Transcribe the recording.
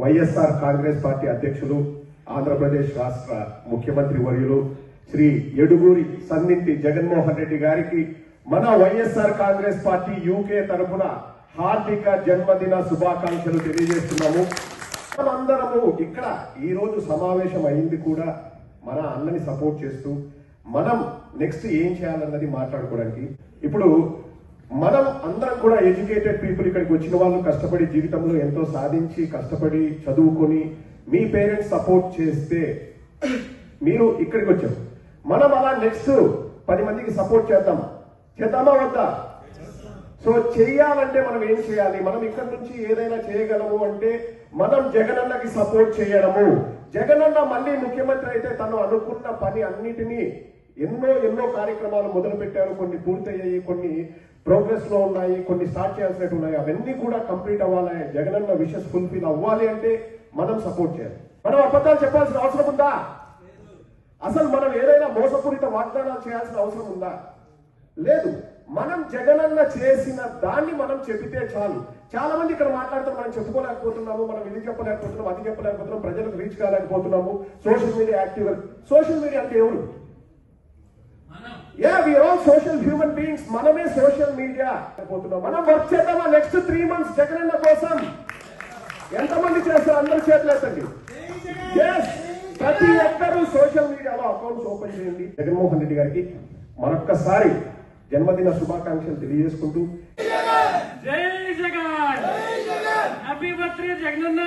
YSR Congress party అధ్యక్షులు ఆంధ్రప్రదేశ్ రాష్ట్ర ముఖ్యమంత్రి వర్యులు శ్రీ యడుగూరి సన్నింటి జగన్మోహన్ రెడ్డి గారికి మన వైఎస్ఆర్ కాంగ్రెస్ పార్టీ యూకే తరఫున హార్దిక జన్మదిన శుభాకాంక్షలు తెలియజేస్తున్నాము. మనమందరము ఇక్కడ ఈ రోజు సమావేశం అయింది కూడా మన అన్నని సపోర్ట్ చేస్తూ మనం నెక్స్ట్ ఏం చేయాలన్నది మాట్లాడుకోవడానికి. ఇప్పుడు మనం అందరం కూడా ఎడ్యుకేటెడ్ పీపుల్, ఇక్కడికి వచ్చిన వాళ్ళు కష్టపడి జీవితంలో ఎంతో సాధించి కష్టపడి చదువుకొని మీ పేరెంట్స్ సపోర్ట్ చేస్తే మీరు ఇక్కడికి వచ్చారు. మనం అలా నెక్స్ట్ 10 మందికి సపోర్ట్ చేద్దామా వద్దా? సో చెయ్యాలంటే మనం ఏం చేయాలి? మనం ఇక్కడ నుంచి ఏదైనా చేయగలము అంటే మనం జగనన్నకి సపోర్ట్ చేయడము. జగనన్న మళ్ళీ ముఖ్యమంత్రి అయితే తను అనుకున్న పని అన్నిటినీ ఎన్నో కార్యక్రమాలు మొదలు పెట్టారు. కొన్ని పూర్తయ్యాయి, కొన్ని ప్రోగ్రెస్ లో ఉన్నాయి, కొన్ని స్టార్ట్ చేయాల్సినట్టు ఉన్నాయి. అవన్నీ కూడా కంప్లీట్ అవ్వాలి. జగనన్న విషెస్ ఫుల్ఫిల్ అవ్వాలి అంటే మనం సపోర్ట్ చేయాలి. మనం అబద్ధాలు చెప్పాల్సిన అవసరం ఉందా? అసలు మనం ఏదైనా మోసపూరిత వాగ్దానాలు చేయాల్సిన అవసరం ఉందా? లేదు. మనం జగనన్న చేసిన దాన్ని మనం చెబితే చాలు. చాలా మంది ఇక్కడ మాట్లాడుతూ మనం చెప్పుకోలేకపోతున్నాము, మనం ఇది చెప్పలేకపోతున్నాం, అది చెప్పలేకపోతున్నాం, ప్రజలకు రీచ్ కాలేకపోతున్నాము. Social media active. Social media అంటే ఎవరు? we are all social human beings. మనమే సోషల్ మీడియా అయిపోతున్నాం. మనం వర్క్ చేద్దామా నెక్స్ట్ 3 months జగనన్న కోసం? ఎంతమంది చేస్తారు? అందరూ చేతులేతండి. ప్రతి ఒక్కరూ సోషల్ మీడియాలో అకౌంట్స్ ఓపెన్ చేయండి. జగన్మోహన్ రెడ్డి గారికి మరొక్కసారి జన్మదిన శుభాకాంక్షలు తెలియజేసుకుంటూ జై జగన్, హ్యాపీ బర్త్డే జగనన్న.